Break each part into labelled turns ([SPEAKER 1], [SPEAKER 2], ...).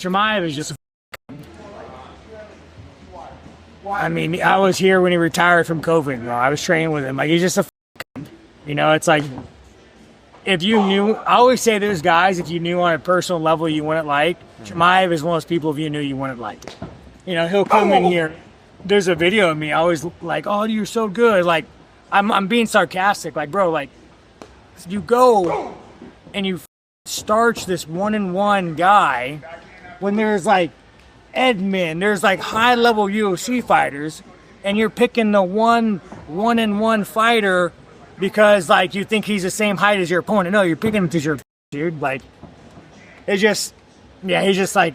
[SPEAKER 1] Chimaev is just I mean, I was here when he retired from COVID, bro. I was training with him. Like, he's just it's like, if you knew, I always say there's guys, if you knew on a personal level you wouldn't like, Chimaev is one of those people if you knew you wouldn't like. He'll come in here. There's a video of me, I always like, oh, you're so good. Like, I'm being sarcastic. Like, bro, like, you go and you starch this one-on-one guy when there's like Edmund, there's like high-level UFC fighters, and you're picking the one-on-one fighter because like you think he's the same height as your opponent. No, you're picking him because you're dude. Like, it's just, he's just like,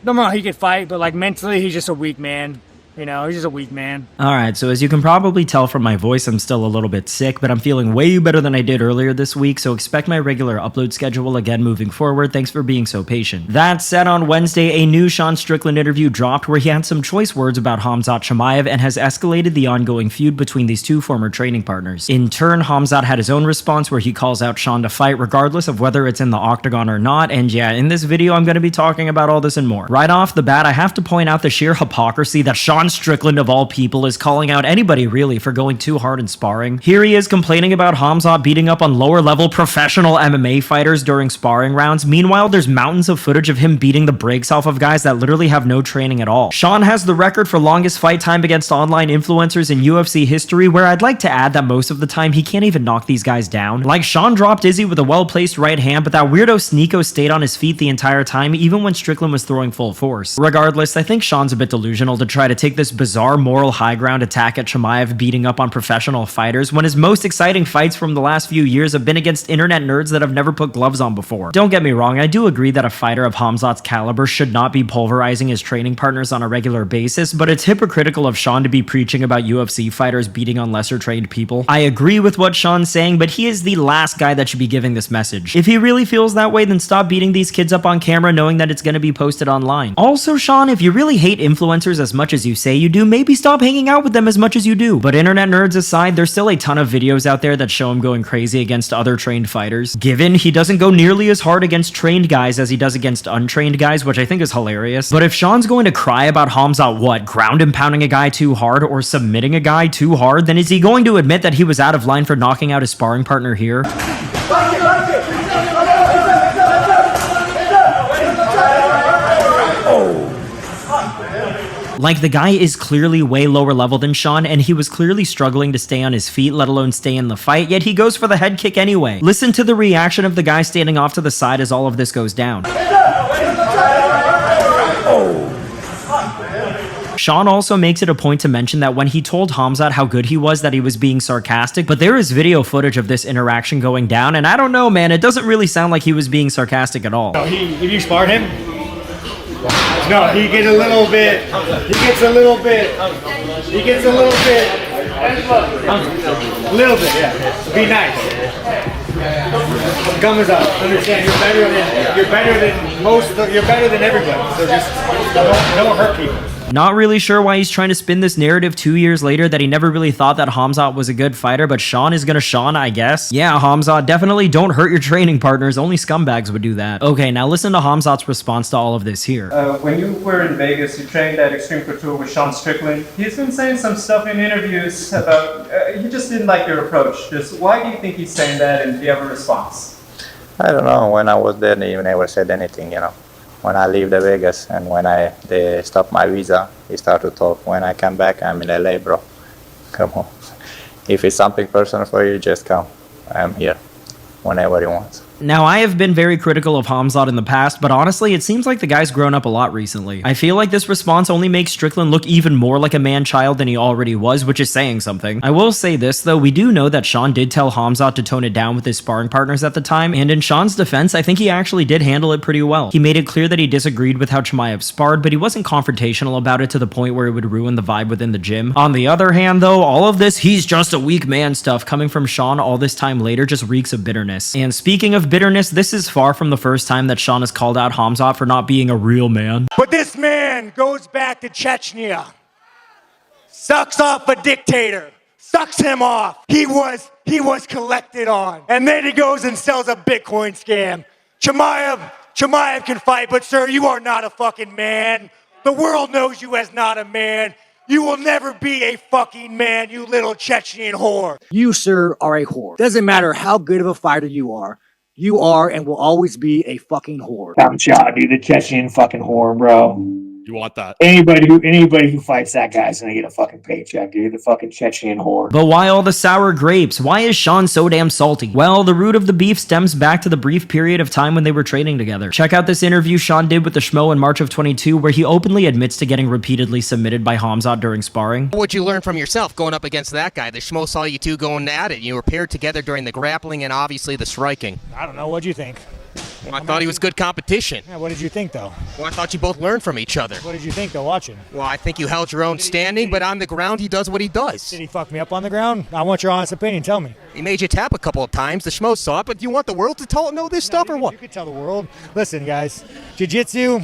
[SPEAKER 1] no, he could fight, but like mentally, he's just a weak man. He's just a weak man.
[SPEAKER 2] All right, so as you can probably tell from my voice, I'm still a little bit sick, but I'm feeling way better than I did earlier this week, so expect my regular upload schedule again moving forward. Thanks for being so patient. That said, on Wednesday, a new Sean Strickland interview dropped where he had some choice words about Khamzat Chimaev and has escalated the ongoing feud between these two former training partners. In turn, Khamzat had his own response where he calls out Sean to fight regardless of whether it's in the octagon or not, and in this video, I'm going to be talking about all this and more. Right off the bat, I have to point out the sheer hypocrisy that Sean Strickland of all people is calling out anybody really for going too hard in sparring. Here he is complaining about Khamzat beating up on lower level professional MMA fighters during sparring rounds. Meanwhile, there's mountains of footage of him beating the brakes off of guys that literally have no training at all. Sean has the record for longest fight time against online influencers in UFC history, where I'd like to add that most of the time he can't even knock these guys down. Like, Sean dropped Izzy with a well-placed right hand, but that weirdo Sneeko stayed on his feet the entire time, even when Strickland was throwing full force. Regardless, I think Sean's a bit delusional to try to take this bizarre moral high ground attack at Chimaev beating up on professional fighters when his most exciting fights from the last few years have been against internet nerds that have never put gloves on before. Don't get me wrong, I do agree that a fighter of Khamzat's caliber should not be pulverizing his training partners on a regular basis, but it's hypocritical of Sean to be preaching about UFC fighters beating on lesser trained people. I agree with what Sean's saying, but he is the last guy that should be giving this message. If he really feels that way, then stop beating these kids up on camera knowing that it's going to be posted online. Also, Sean, if you really hate influencers as much as you say you do, maybe stop hanging out with them as much as you do. But internet nerds aside, there's still a ton of videos out there that show him going crazy against other trained fighters. Given he doesn't go nearly as hard against trained guys as he does against untrained guys, which I think is hilarious. But if Sean's going to cry about Khamzat ground and pounding a guy too hard or submitting a guy too hard, then is he going to admit that he was out of line for knocking out his sparring partner here? Like, the guy is clearly way lower level than Sean, and he was clearly struggling to stay on his feet, let alone stay in the fight, yet he goes for the head kick anyway. Listen to the reaction of the guy standing off to the side as all of this goes down. Sean also makes it a point to mention that when he told Khamzat how good he was, that he was being sarcastic, but there is video footage of this interaction going down, and I don't know, man, it doesn't really sound like he was being sarcastic at all.
[SPEAKER 1] If you sparred him? No, he gets a little bit. He gets a little bit. He gets a little bit. A little bit, yeah. Be nice. Gummers up. Understand? You're better than everybody. So just don't hurt people.
[SPEAKER 2] Not really sure why he's trying to spin this narrative 2 years later that he never really thought that Khamzat was a good fighter, but Sean is gonna Sean, I guess. Yeah, Khamzat, definitely don't hurt your training partners. Only scumbags would do that. Okay, now listen to Khamzat's response to all of this here.
[SPEAKER 3] When you were in Vegas, you trained at Extreme Couture with Sean Strickland. He's been saying some stuff in interviews about, he just didn't like your approach. Just why do you think he's saying that, and do you have a response?
[SPEAKER 4] I don't know. When I was there, they never said anything, When I leave the Vegas and when they stop my visa, he started to talk. When I come back, I'm in LA, bro. Come on. If it's something personal for you, just come. I'm here whenever you want.
[SPEAKER 2] Now, I have been very critical of Khamzat in the past, but honestly, it seems like the guy's grown up a lot recently. I feel like this response only makes Strickland look even more like a man-child than he already was, which is saying something. I will say this, though, we do know that Sean did tell Khamzat to tone it down with his sparring partners at the time, and in Sean's defense, I think he actually did handle it pretty well. He made it clear that he disagreed with how Chimaev sparred, but he wasn't confrontational about it to the point where it would ruin the vibe within the gym. On the other hand, though, all of this "he's just a weak man" stuff coming from Sean all this time later just reeks of bitterness. And speaking of bitterness, this is far from the first time that Sean has called out Khamzat for not being a real man.
[SPEAKER 1] But this man goes back to Chechnya. Sucks off a dictator. Sucks him off. He was collected on. And then he goes and sells a Bitcoin scam. Chimaev, Chimaev can fight, but sir, you are not a fucking man. The world knows you as not a man. You will never be a fucking man, you little Chechen whore.
[SPEAKER 5] You, sir, are a whore. Doesn't matter how good of a fighter you are and will always be a fucking whore.
[SPEAKER 1] Khamzat, dude, the Chechen fucking whore, bro.
[SPEAKER 6] You want that?
[SPEAKER 1] Anybody who fights that guy's gonna get a fucking paycheck, dude. The fucking Chechen whore.
[SPEAKER 2] But why all the sour grapes? Why is Sean so damn salty? Well, the root of the beef stems back to the brief period of time when they were training together. Check out this interview Sean did with the Schmo in March of 22, where he openly admits to getting repeatedly submitted by Khamzat during sparring.
[SPEAKER 7] What'd you learn from yourself going up against that guy? The Schmo saw you two going at it. You were paired together during the grappling and obviously the striking.
[SPEAKER 1] I don't know. What'd you think?
[SPEAKER 7] Well, I thought he was good competition.
[SPEAKER 1] Yeah, what did you think, though?
[SPEAKER 7] Well, I thought you both learned from each other.
[SPEAKER 1] What did you think, though, watching?
[SPEAKER 7] Well, I think you held your own standing, but on the ground, he does what he does.
[SPEAKER 1] Did he fuck me up on the ground? I want your honest opinion. Tell me.
[SPEAKER 7] He made you tap a couple of times. The Schmo saw it, but do you want the world to know this stuff or what?
[SPEAKER 1] You could tell the world. Listen, guys, jiu-jitsu,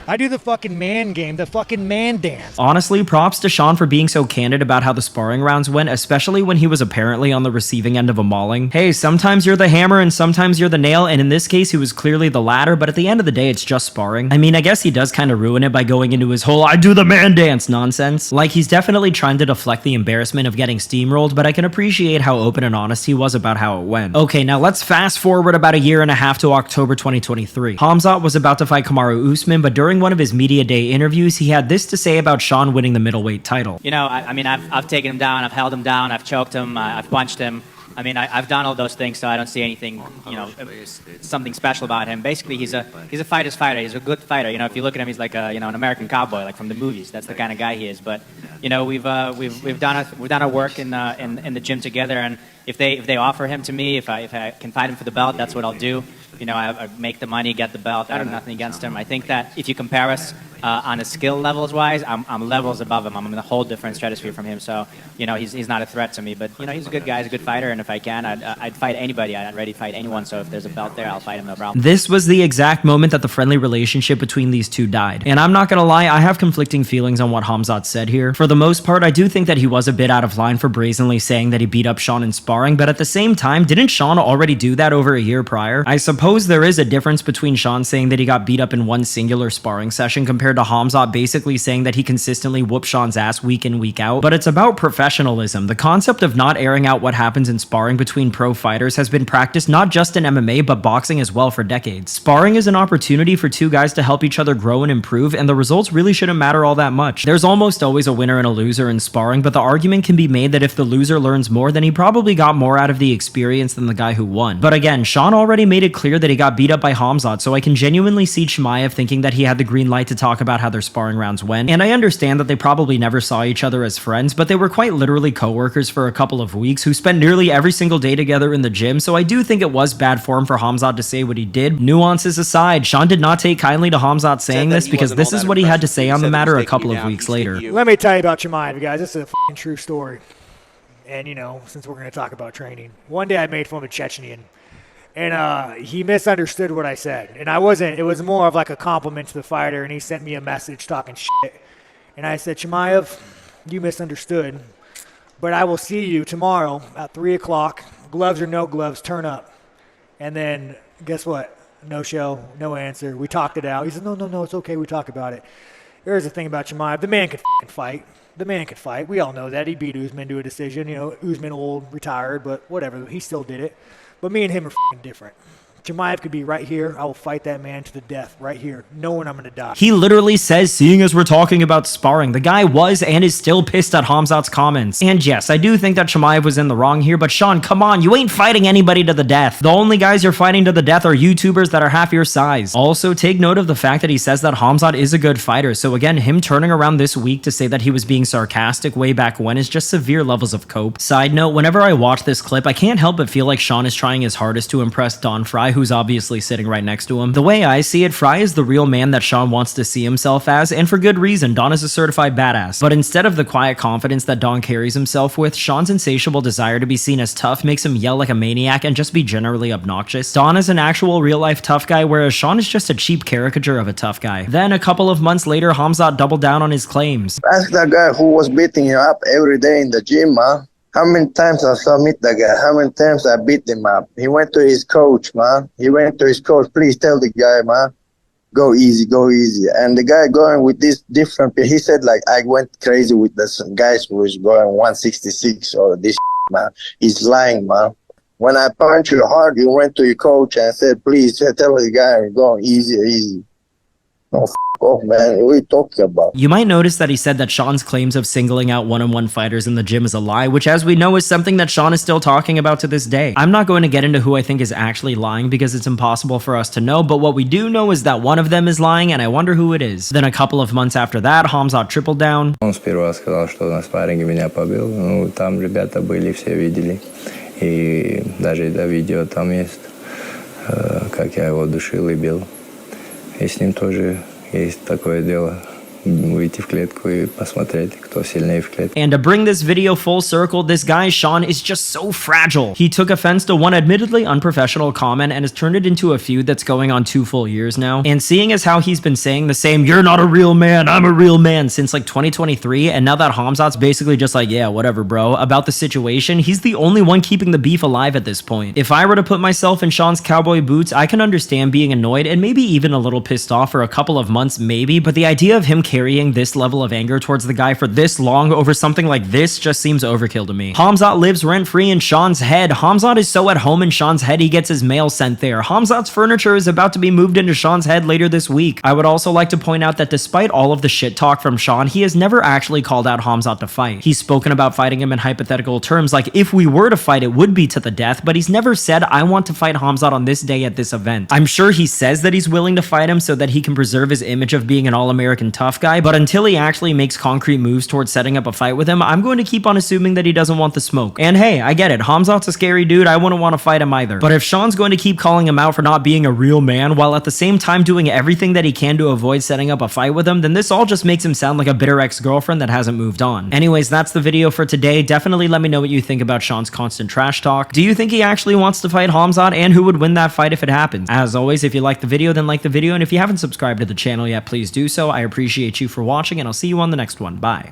[SPEAKER 1] I do the fucking man game, the fucking man dance.
[SPEAKER 2] Honestly, props to Sean for being so candid about how the sparring rounds went, especially when he was apparently on the receiving end of a mauling. Hey, sometimes you're the hammer and sometimes you're the nail, and in this case, he was clearly the latter, but at the end of the day, it's just sparring. I mean, I guess he does kind of ruin it by going into his whole I do the man dance nonsense. Like, he's definitely trying to deflect the embarrassment of getting steamrolled, but I can appreciate how open and honest he was about how it went. Okay, now let's fast forward about a year and a half to October 2023. Khamzat was about to fight Kamaru Usman, but during one of his media day interviews, he had this to say about Sean winning the middleweight title.
[SPEAKER 8] You know, I mean, I've taken him down, I've held him down, I've choked him, I've punched him. I mean, I've done all those things, so I don't see anything, you know, something special about him. Basically, he's a fighter's fighter. He's a good fighter. You know, if you look at him, he's like a, you know, an American cowboy, like from the movies. That's the kind of guy he is. But you know, we've done our work in the gym together, and if they offer him to me, if I can fight him for the belt, that's what I'll do. You know, I make the money, get the belt. I have nothing against him. I think that if you compare us on a skill levels wise, I'm levels above him. I'm in a whole different stratosphere from him. So, you know, he's not a threat to me. But you know, he's a good guy. He's a good fighter. And if I can, I'd fight anybody. I'd ready to fight anyone. So if there's a belt there, I'll fight him. No problem.
[SPEAKER 2] This was the exact moment that the friendly relationship between these two died. And I'm not gonna lie, I have conflicting feelings on what Khamzat said here. For the most part, I do think that he was a bit out of line for brazenly saying that he beat up Sean in sparring. But at the same time, didn't Sean already do that over a year prior? I suppose there is a difference between Sean saying that he got beat up in one singular sparring session compared to Khamzat basically saying that he consistently whooped Sean's ass week in, week out. But it's about professionalism. The concept of not airing out what happens in sparring between pro fighters has been practiced not just in MMA, but boxing as well for decades. Sparring is an opportunity for two guys to help each other grow and improve, and the results really shouldn't matter all that much. There's almost always a winner and a loser in sparring, but the argument can be made that if the loser learns more, then he probably got more out of the experience than the guy who won. But again, Sean already made it clear that he got beat up by Khamzat, so I can genuinely see Chimaev thinking that he had the green light to talk about how their sparring rounds went. And I understand that they probably never saw each other as friends, but they were quite literally co-workers for a couple of weeks who spent nearly every single day together in the gym, so I do think it was bad form for Khamzat to say what he did. Nuances aside, Sean did not take kindly to Khamzat saying this because this is what he had to say on the matter a couple of weeks later.
[SPEAKER 1] Let me tell you about Chimaev, guys. This is a fucking true story. And, you know, since we're going to talk about training, one day I made fun of a Chechenian. And he misunderstood what I said. And it was more of like a compliment to the fighter, and he sent me a message talking shit. And I said, Chimaev, you misunderstood, but I will see you tomorrow at 3 o'clock, gloves or no gloves, turn up. And then, guess what? No show, no answer. We talked it out. He said, no, it's okay, we talk about it. Here's the thing about Chimaev, the man could fight. The man could fight. We all know that. He beat Usman to a decision. You know, Usman old, retired, but whatever. He still did it. But me and him are different. Chimaev could be right here. I will fight that man to the death right here, knowing I'm going to die.
[SPEAKER 2] He literally says, seeing as we're talking about sparring, the guy was and is still pissed at Khamzat's comments. And yes, I do think that Chimaev was in the wrong here, but Sean, come on, you ain't fighting anybody to the death. The only guys you're fighting to the death are YouTubers that are half your size. Also, take note of the fact that he says that Khamzat is a good fighter, so again, him turning around this week to say that he was being sarcastic way back when is just severe levels of cope. Side note, whenever I watch this clip, I can't help but feel like Sean is trying his hardest to impress Don Fry, who's obviously sitting right next to him. The way I see it, Fry is the real man that Sean wants to see himself as, and for good reason. Don is a certified badass. But instead of the quiet confidence that Don carries himself with, Sean's insatiable desire to be seen as tough makes him yell like a maniac and just be generally obnoxious. Don is an actual real-life tough guy, whereas Sean is just a cheap caricature of a tough guy. Then, a couple of months later, Khamzat doubled down on his claims.
[SPEAKER 9] Ask that guy who was beating you up every day in the gym, huh?
[SPEAKER 6] How many times I submit the guy? How many times I beat him up? He went to his coach, man. He went to his coach. Please tell the guy, man, go easy, go easy. And the guy going with this different. He said like I went crazy with the guys who was going 166 or this man. He's lying, man. When I punch you hard, you went to your coach and said, please tell the guy go easy, easy. No, off, man. What are you talking about?
[SPEAKER 2] You might notice that he said that Sean's claims of singling out one-on-one fighters in the gym is a lie, which as we know is something that Sean is still talking about to this day. I'm not going to get into who I think is actually lying because it's impossible for us to know, but what we do know is that one of them is lying and I wonder who it is. Then a couple of months after that, Khamzat tripled down.
[SPEAKER 9] Он сперва сказал, что на спарринге меня побил. Ну, там ребята были, все видели. И даже это видео там есть, как я его душил и бил. И с ним тоже есть такое дело. Выйти в клетку и посмотреть, кто сильнее в клетке.
[SPEAKER 2] And to bring this video full circle, this guy Sean is just so fragile. He took offense to one admittedly unprofessional comment and has turned it into a feud that's going on 2 full years now. And seeing as how he's been saying the same, you're not a real man, I'm a real man, since like 2023, and now that Khamzat's basically just like, yeah, whatever, bro, about the situation, he's the only one keeping the beef alive at this point. If I were to put myself in Sean's cowboy boots, I can understand being annoyed and maybe even a little pissed off for a couple of months, maybe, but the idea of him carrying this level of anger towards the guy for this long over something like this just seems overkill to me. Khamzat lives rent-free in Sean's head. Khamzat is so at home in Sean's head he gets his mail sent there. Khamzat's furniture is about to be moved into Sean's head later this week. I would also like to point out that despite all of the shit talk from Sean, he has never actually called out Khamzat to fight. He's spoken about fighting him in hypothetical terms, like if we were to fight it would be to the death, but he's never said I want to fight Khamzat on this day at this event. I'm sure he says that he's willing to fight him so that he can preserve his image of being an all-American tough guy, but until he actually makes concrete moves towards setting up a fight with him, I'm going to keep on assuming that he doesn't want the smoke. And hey, I get it, Khamzat's a scary dude, I wouldn't want to fight him either. But if Sean's going to keep calling him out for not being a real man, while at the same time doing everything that he can to avoid setting up a fight with him, then this all just makes him sound like a bitter ex-girlfriend that hasn't moved on. Anyways, that's the video for today. Definitely let me know what you think about Sean's constant trash talk. Do you think he actually wants to fight Khamzat, and who would win that fight if it happens? As always, if you liked the video, then like the video, and if you haven't subscribed to the channel yet, please do so. I appreciate you for watching, and I'll see you on the next one. Bye.